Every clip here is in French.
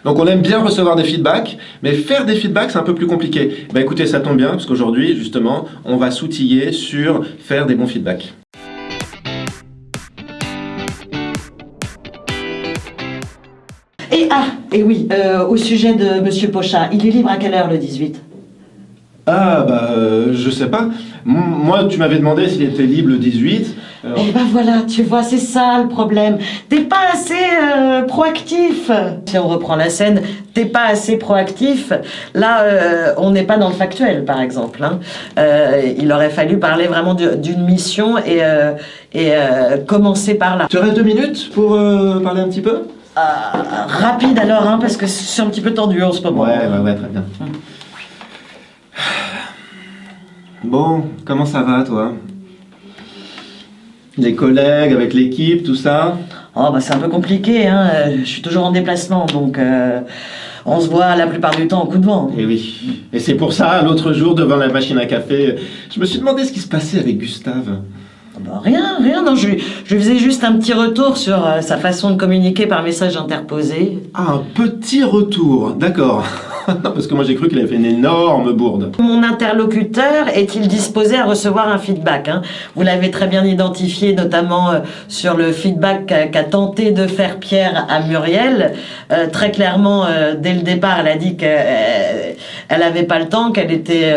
Donc on aime bien recevoir des feedbacks, mais faire des feedbacks c'est un peu plus compliqué. Bah écoutez, ça tombe bien, parce qu'aujourd'hui, justement, on va s'outiller sur faire des bons feedbacks. Et oui, au sujet de Monsieur Pochat, il est libre à quelle heure le 18? Ah bah je sais pas. Moi tu m'avais demandé s'il était libre le 18. Eh ben voilà, tu vois, c'est ça le problème. T'es pas assez proactif. Si on reprend la scène, t'es pas assez proactif. Là, on n'est pas dans le factuel, par exemple. Hein. Il aurait fallu parler vraiment d'une mission et commencer par là. Tu aurais 2 minutes pour parler un petit peu? Rapide alors, hein, parce que c'est un petit peu tendu en ce moment. Ouais, très bien. Bon, comment ça va toi? Les collègues, avec l'équipe, tout ça? Oh bah c'est un peu compliqué, hein. Je suis toujours en déplacement, donc on se voit la plupart du temps au coup de vent. Et oui. Et c'est pour ça, l'autre jour, devant la machine à café, je me suis demandé ce qui se passait avec Gustave. Bah, rien, non, je lui faisais juste un petit retour sur sa façon de communiquer par message interposé. Ah, un petit retour, d'accord. Non, parce que moi j'ai cru qu'il avait fait une énorme bourde. Mon interlocuteur est-il disposé à recevoir un feedback, hein? Vous l'avez très bien identifié, notamment sur le feedback qu'a tenté de faire Pierre à Muriel. Très clairement, dès le départ, elle a dit qu'elle n'avait pas le temps, qu'elle était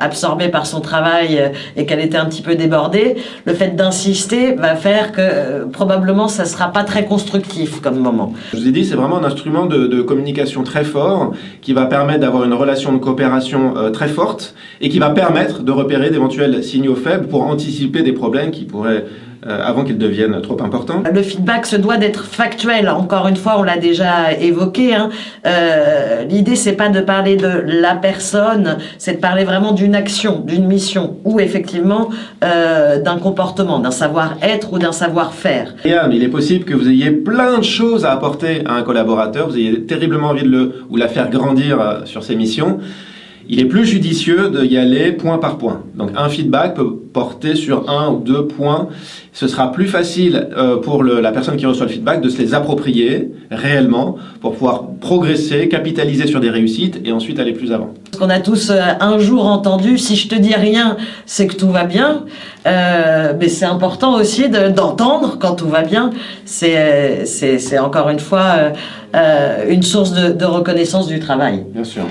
absorbée par son travail et qu'elle était un petit peu débordée. Le fait d'insister va faire que probablement ça sera pas très constructif comme moment. Je vous ai dit, c'est vraiment un instrument de communication très fort qui va permettre d'avoir une relation de coopération très forte et qui va permettre de repérer d'éventuels signaux faibles pour anticiper des problèmes qui pourraient, avant qu'ils deviennent trop importants. Le feedback se doit d'être factuel. Encore une fois, on l'a déjà évoqué. Hein. L'idée, c'est pas de parler de la personne, c'est de parler vraiment d'une action, d'une mission, ou effectivement d'un comportement, d'un savoir-être ou d'un savoir-faire. Il est possible que vous ayez plein de choses à apporter à un collaborateur, vous ayez terriblement envie de la faire grandir sur ses missions. Il est plus judicieux d'y aller point par point. Donc un feedback peut porter sur 1 ou 2 points. Ce sera plus facile pour la personne qui reçoit le feedback de se les approprier réellement pour pouvoir progresser, capitaliser sur des réussites et ensuite aller plus avant. Parce qu'on a tous un jour entendu, si je te dis rien, c'est que tout va bien. Mais c'est important aussi d'entendre quand tout va bien. C'est encore une fois une source de reconnaissance du travail. Bien sûr.